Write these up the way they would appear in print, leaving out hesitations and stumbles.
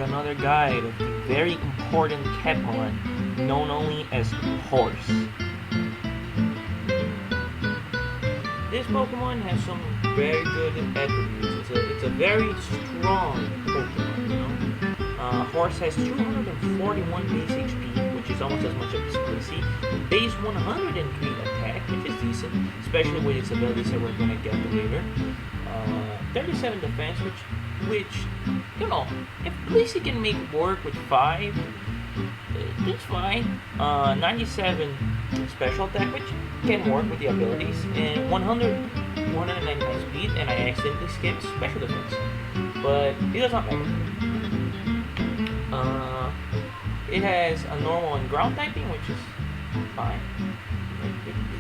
another guide of the very important Pokemon known only as Horse. This Pokemon has some very good attributes. It's a very strong Pokemon, you know. Horse has 241 base HP, which is almost as much as Blissey. Base 103 attack, which is decent, especially with its abilities that we're gonna get to later. 37 defense, which you know, if Blissey can make work with 5, it's fine. 97 special attack, which can work with the abilities, and 199 speed, and I accidentally skipped special defense, but it does not matter. It has a normal and ground typing, which is fine.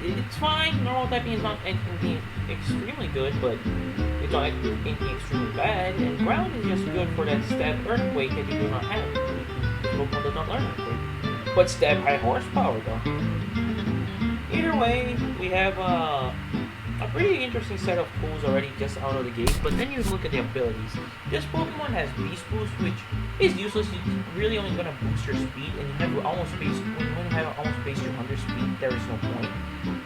It's fine. Normal typing is not anything extremely good, but it's not anything extremely bad. And ground is just good for that stab earthquake that you do not have. Pokemon does not learn earthquake, but stab high horsepower though. Either way, we have a pretty interesting set of tools already just out of the gate. But then you look at the abilities. This Pokemon has Beast Boost, which is useless. It's really only gonna boost your speed, and you have almost base. When you have almost base 200 speed, there is no point.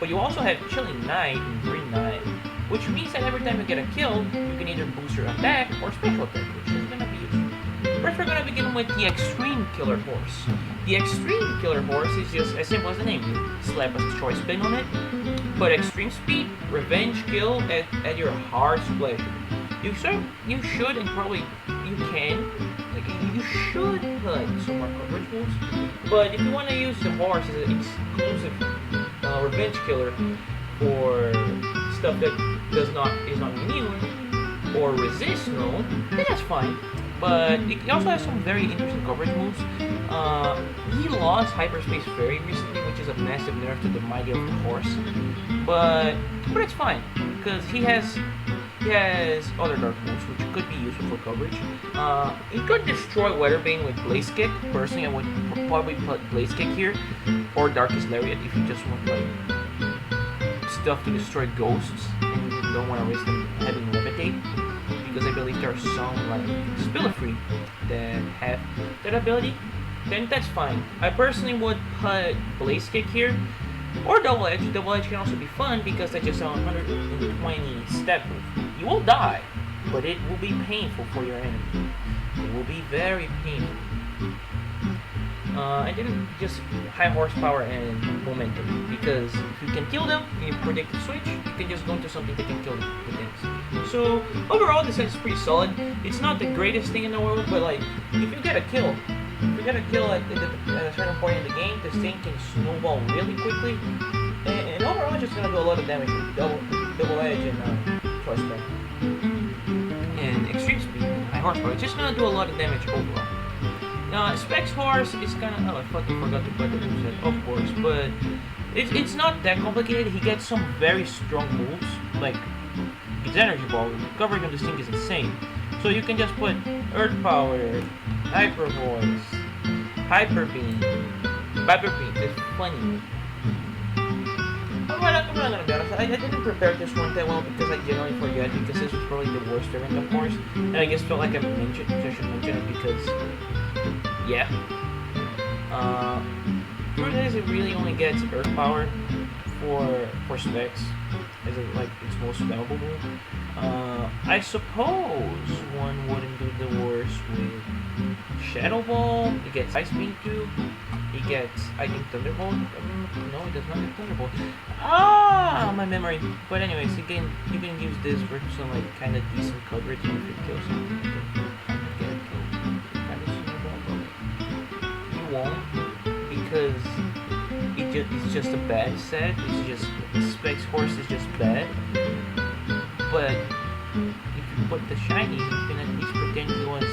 But you also have Chilling Knight and Green Knight, which means that every time you get a kill, you can either boost your attack or special attack, which is gonna be useful. First, we're gonna begin with the Extreme Killer Horse. The Extreme Killer Horse is just as simple as the name. You slap a choice pin on it, put extreme speed, revenge kill at your heart's pleasure. You should, and probably you can. Like, you should put some more coverage moves, but if you want to use the horse as an exclusive revenge killer for stuff that is not immune or resist null, then that's fine. But it also has some very interesting coverage moves. He lost Hyperspace Fairy recently, which is a massive nerf to the mighty of the horse. But it's fine because he has other dark moves which could be useful for coverage. He could destroy Weatherbane with Blaze Kick. Personally, I would probably put Blaze Kick here, or Darkest Lariat if you just want like stuff to destroy ghosts and you don't want to risk them having Levitate. Because I believe there are some like Spillifree that have that ability, then that's fine. I personally would put Blaze Kick here, or Double Edge. Double Edge can also be fun because that's just a 120 step move. You will die, but it will be painful for your enemy. It will be very painful. And then just high horsepower and momentum, because if you can kill them and you predict the switch, you can just go into something that can kill the things. So overall, this set is pretty solid. It's not the greatest thing in the world, but like if you get a kill at a certain point in the game, this thing can snowball really quickly. And overall, it's just gonna do a lot of damage with double edge and choice spec and extreme speed and high horsepower. It's just gonna do a lot of damage overall. Specs Horse is kind of... Oh, I fucking forgot to put the moveset, of course, but it's not that complicated. He gets some very strong moves, like his Energy Ball. The coverage on this thing is insane. So you can just put Earth Power, Hyper Voice, Hyper Beam. Hyper Beam is funny. I'm not gonna be honest, I didn't prepare this one that well because I generally forget, because this was probably the worst event, of course, and I just felt like I should mention it because... Yeah. For this, it really only gets Earth Power for specs as its most valuable move. I suppose one wouldn't do the worst with Shadow Ball. It gets Ice Beam too. It gets, I think, Thunderbolt. No, it does not get Thunderbolt. Ah, my memory. But anyways, you can use this for some like kind of decent coverage, and if it kills something, you can kind of get it killed. Won't, because it's just a bad set. It's just Specs Horse is just bad. But if you put the shiny, you can at least pretend it was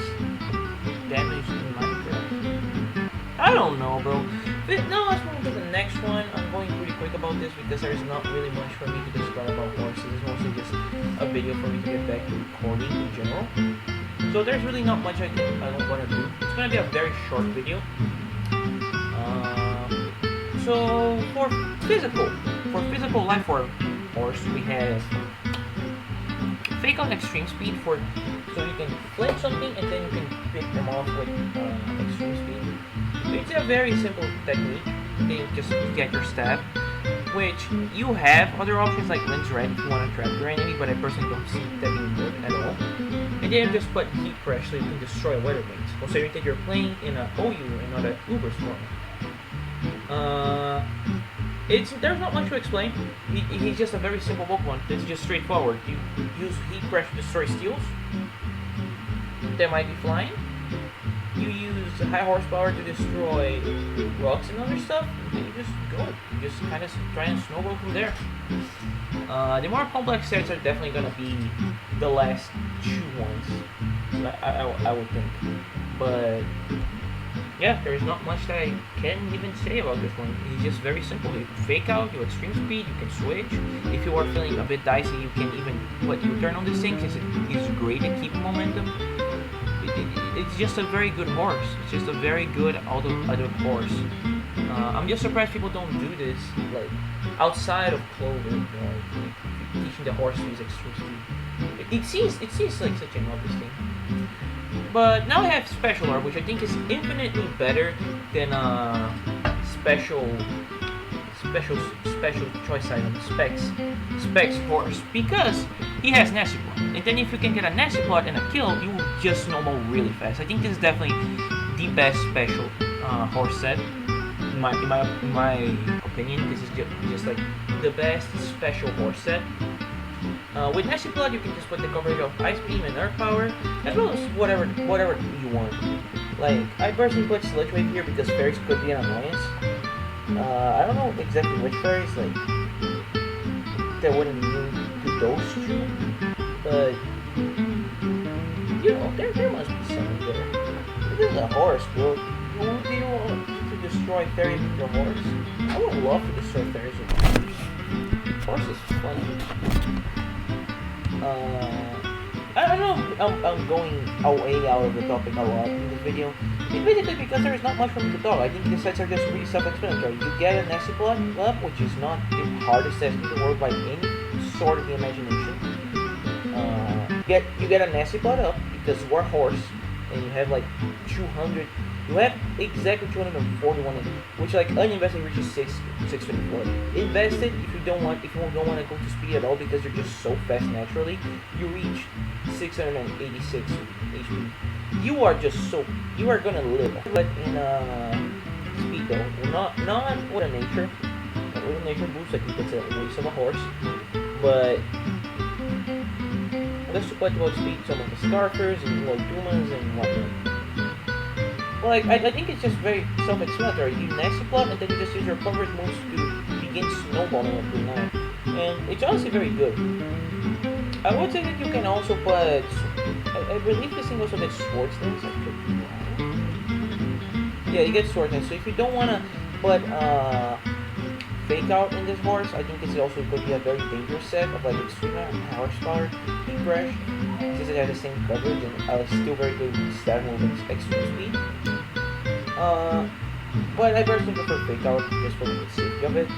damaged in Minecraft. I don't know, bro. But no, let's move to the next one. I'm going pretty quick about this because there is not really much for me to describe about horses. It's mostly just a video for me to get back to recording in general. So there's really not much I don't want to do. It's gonna be a very short video. So for physical life form horse, we have fake out extreme speed for so you can flinch something and then you can pick them off with extreme speed. So it's a very simple technique. They just get your stab, which you have other options like lens red if you want to trap your enemy, but I personally don't see that being good at all. And then just put heat pressure so you can destroy weather wings. Considering that you're playing in a OU and not an Uber storm. There's not much to explain. He's just a very simple Pokemon. It's just straightforward. You use heat pressure to destroy steels. They might be flying. You use high horsepower to destroy rocks and other stuff. And you just go. You just kind of try and snowball from there. The more complex sets are definitely gonna be the last two ones. I would think. But yeah, there is not much that I can even say about this one. It's just very simple. You fake out, you extreme speed, you can switch. If you are feeling a bit dicey, you can even put U-turn on this thing since it is great at keeping momentum. It's just a very good horse. It's just a very good auto horse. I'm just surprised people don't do this like outside of Clover, teaching the horse to use extreme speed. It seems like such an obvious thing. But now I have Special Orb, which I think is infinitely better than special choice item Specs Horse, because he has Nasty Plot. And then if you can get a Nasty Plot and a kill, you will just snowball really fast. I think this is definitely the best special horse set. In my opinion, this is just like the best special horse set. With Nasty Plot, you can just put the coverage of Ice Beam and Earth Power, as well as whatever you want. Like, I personally put Sludge Wave here because fairies could be an annoyance. I don't know exactly which fairies, like, that wouldn't mean to those two, but, you know, there must be something there. This is a horse, bro. Do you want to destroy fairies with your horse? I would love to destroy fairies with my horse. Horse is funny. I don't know if I'm going away out of the topic a lot in this video. It's basically because there is not much for me to talk. I think the sets are just really self-explanatory. You get a Nasty Plot up, which is not the hardest set in the world by any sort of the imagination. You get a Nasty Plot up because you are horse, and you have like 200. You have exactly 241, which like uninvested reaches 624. Invested, if you don't want to go to speed at all because you're just so fast naturally, you reach 686 HP. You are gonna live. But in speed though, not with a nature. With a nature boost, I think that's a waste of a horse. But let's talk about speed, some of the Scarfers and like Dumas and whatnot. Like, I think it's just very self-explanatory. You Nasty Plot and then you just use your coverage moves to begin snowballing up to 9. And it's honestly very good. I would say that you can also put... I believe this thing also gets Swords Dance. Yeah, you get Swords Dance. So if you don't want to put Fake Out in this horse, I think this also could be a very dangerous set of like Extreme Horsepower, Heat Crash, since it has the same coverage and still very good stat move and Extreme Speed. But I personally prefer Fake Out just for the safety of it.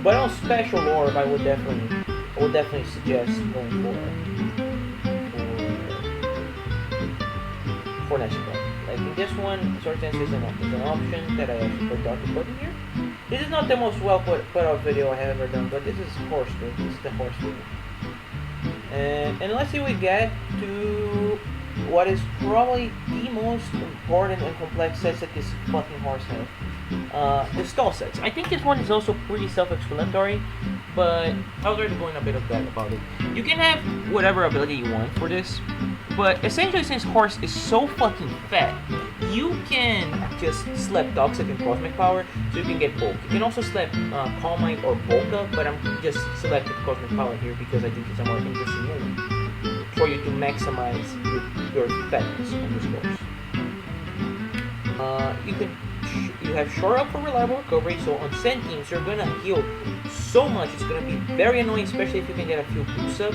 But on Special Orb, I would definitely suggest going for Nasty Plot. Like in this one, Sword Dance is an option that I actually forgot to put in here. This is not the most well put out video I have ever done, but this is horse video. This is the horse video. And let's see we get to what is probably the most important and complex sets that this fucking horse has. The stall sets. I think this one is also pretty self-explanatory, but I was already going a bit of that about it. You can have whatever ability you want for this, but essentially since horse is so fucking fat, you can just slap Toxic and Cosmic Power, so you can get both. You can also slap Calm Mind or Volta, but I'm just selecting Cosmic Power here because I think it's a more interesting move for you to maximize your fatness on this horse. You have Shore Up for reliable recovery, so on Sand teams you're gonna heal so much, it's gonna be very annoying, especially if you can get a few boosts up.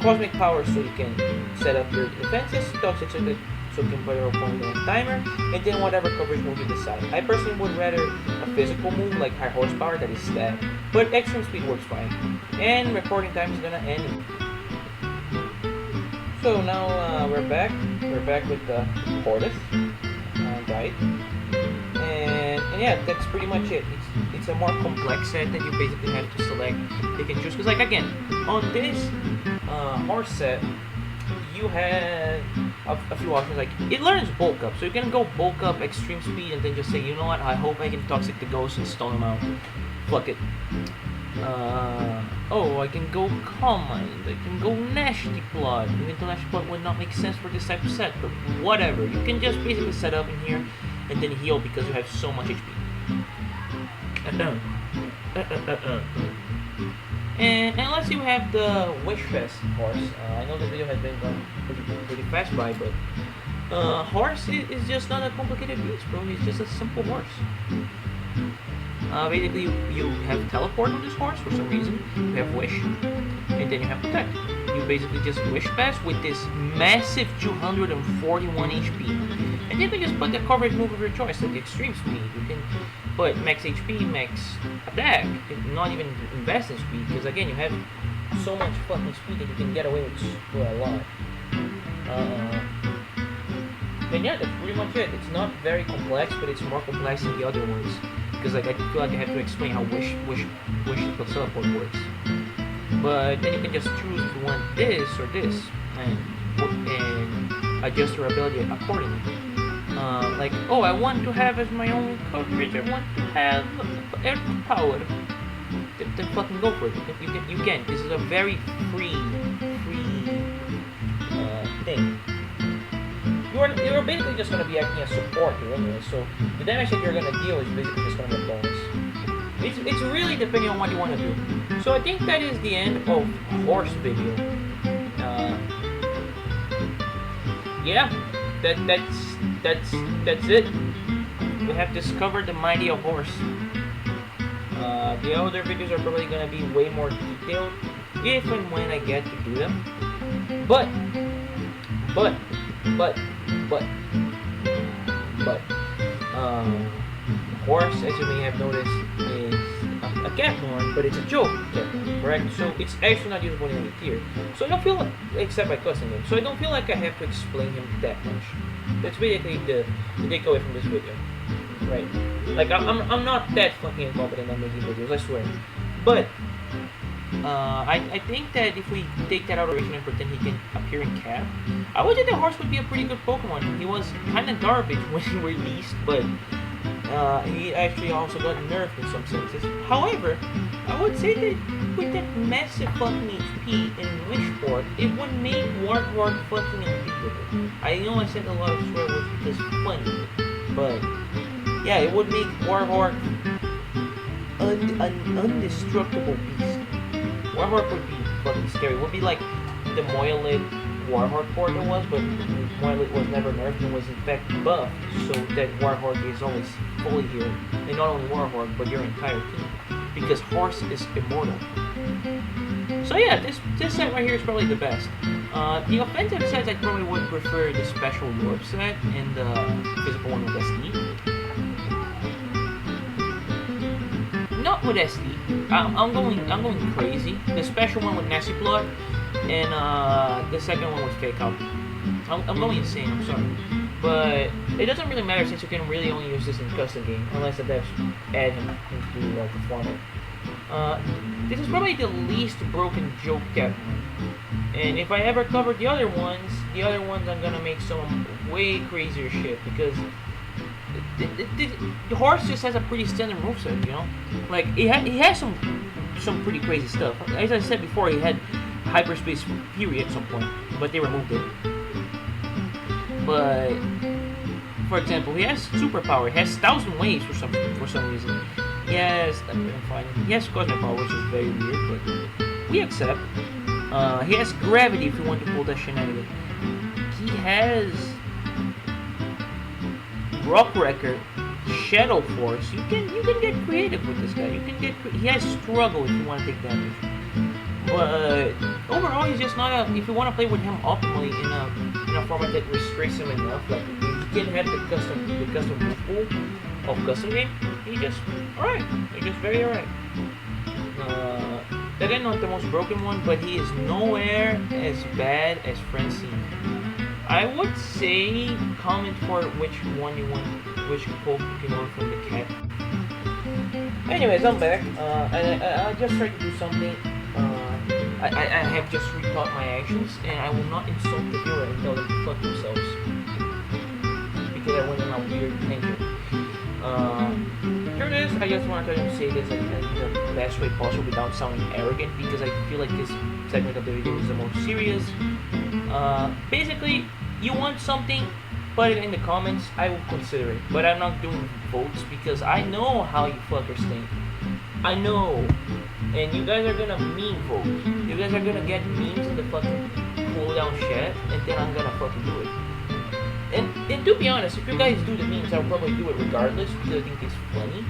Cosmic Power, so you can set up your defenses. Toxic, so you can put your opponent on a timer, and then whatever coverage move you decide. I personally would rather a physical move like High Horsepower that is stab, but Extreme Speed works fine. And recording time is gonna end So now we're back. We're back with the tortoise guide, and yeah, that's pretty much it. It's a more complex set that you basically have to select, pick and choose. Because like again, on this horse set, you have a few options. Like it learns bulk up, so you can go bulk up, extreme speed, and then just say, you know what? I hope I can toxic the ghost and stone him out. Fuck it. Oh, I can go Calm Mind, I can go Nasty Blood. Even though Nasty Blood would not make sense for this type of set, but whatever. You can just basically set up in here and then heal because you have so much HP. And unless you have the Wish Fest horse, I know the video has been going pretty fast by, but horse is just not a complicated beast, bro. It's just a simple horse. Basically, you have teleport on this horse for some reason. You have wish, and then you have protect. You basically just wish pass with this massive 241 HP, and you can just put the coverage move of your choice, like extreme speed. You can put max HP, max attack, not even invest in speed, because again, you have so much fucking speed that you can get away with a lot. And yeah, that's pretty much it. It's not very complex, but it's more complex than the other ones. Because like I feel like I have to explain how wish teleport works. But then you can just choose if you want this or this, and adjust your ability accordingly. Like, oh, I want to have as my own coverage. I want to have air power. Then fucking go for it. You can. This is a very free thing. You're basically just gonna be acting as support here anyway, so the damage that you're gonna deal is basically just gonna be a bonus. It's really depending on what you want to do. So I think that is the end of horse video. Yeah, that's it. We have discovered the mighty of horse. The other videos are probably gonna be way more detailed if and when I get to do them. But horse, as you may have noticed, is a cat horn, but it's a joke cat horn, correct? So it's actually not usable in any tier. So I don't feel like, except by custom him, so I don't feel like I have to explain him that much. That's basically the takeaway from this video, right? Like I'm not that fucking incompetent on making videos, I swear. But I think that if we take that out of and pretend he can appear in Cap, I would think that horse would be a pretty good Pokemon. He was kind of garbage when he released, but he actually also got nerfed in some senses. However, I would say that with that massive fucking HP and Wishport, it would make Warhawk fucking unbeatable. I know I said a lot of swear words because it's funny, but yeah, it would make Warhawk an undestructible beast. Warhawk would be fucking scary. It would be like the Moilet Warhawk port it was, but Moilet was never nerfed and was in fact buffed, so that Warhawk is always fully healed. And not only Warhawk, but your entire team. Because Horse is immortal. So yeah, this set right here is probably the best. The offensive sets, I probably would prefer the special Warp set and the physical one with SD. Not with SD. I'm going crazy. The special one with Nasty Blood, and the second one with Fake Out. I'm going insane. I'm sorry, but it doesn't really matter since you can really only use this in custom game, unless the devs add him into the format. This is probably the least broken joke cat one. And if I ever cover the other ones I'm gonna make some way crazier shit because the horse just has a pretty standard moveset, you know? Like, he has some pretty crazy stuff. As I said before, he had Hyperspace Fury at some point, but they removed it. But, for example, he has Superpower. He has 1,000 Waves for some reason. He has Cosmic Power, which is very weird, but we accept. He has Gravity if you want to pull that shenanigan. He has Rock Wrecker, Shadow Force. You can get creative with this guy. He has Struggle if you want to take damage. But overall, he's just not a. If you want to play with him optimally in a format that restricts him enough, like he can have the custom pool of custom game. He's just alright. He's just very alright. Again, not the most broken one, but he is nowhere as bad as Francine. I would say comment for which one you want, which Pokemon from the cat. Anyways, I'm back. I just tried to do something. I have just rethought my actions, and I will not insult the viewer and tell them to fuck themselves because I went on a weird tangent. Here it is. I just wanted to say this in the best way possible without sounding arrogant because I feel like this segment of the video is the most serious. Basically, you want something, put it in the comments. I will consider it, but I'm not doing votes because I know how you fuckers think. I know, and you guys are gonna meme vote. You guys are gonna get memes in the fucking cooldown chat, and then I'm gonna fucking do it. And to be honest, if you guys do the memes, I'll probably do it regardless because I think it's funny.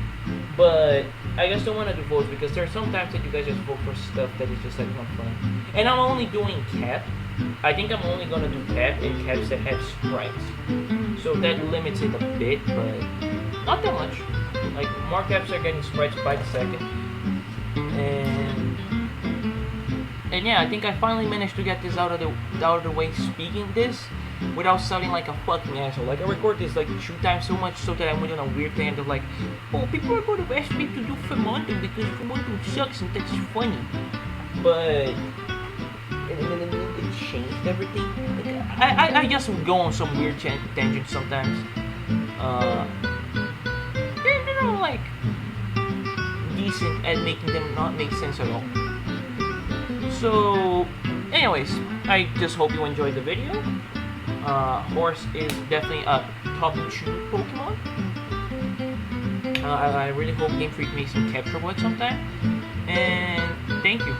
But I just don't want to do votes because there are some times that you guys just vote for stuff that is just like not fun. And I'm only doing cap. I think I'm only gonna do cap and caps that have sprites. So that limits it a bit, but not that much. Like more caps are getting sprites by the second. And yeah, I think I finally managed to get this out of the way speaking this without sounding like a fucking asshole. Like I record this like 2 times so much so that I went on a weird tangent of like, oh, people are going to ask me to do phamonthom because phamonthom sucks and that's funny. But and then it changed everything. Like, I just go on some weird tangents sometimes. You know, like decent at making them not make sense at all. So, anyways, I just hope you enjoyed the video. Horse is definitely a top 2 Pokemon. I really hope Game Freak makes some capture blood sometime. And thank you.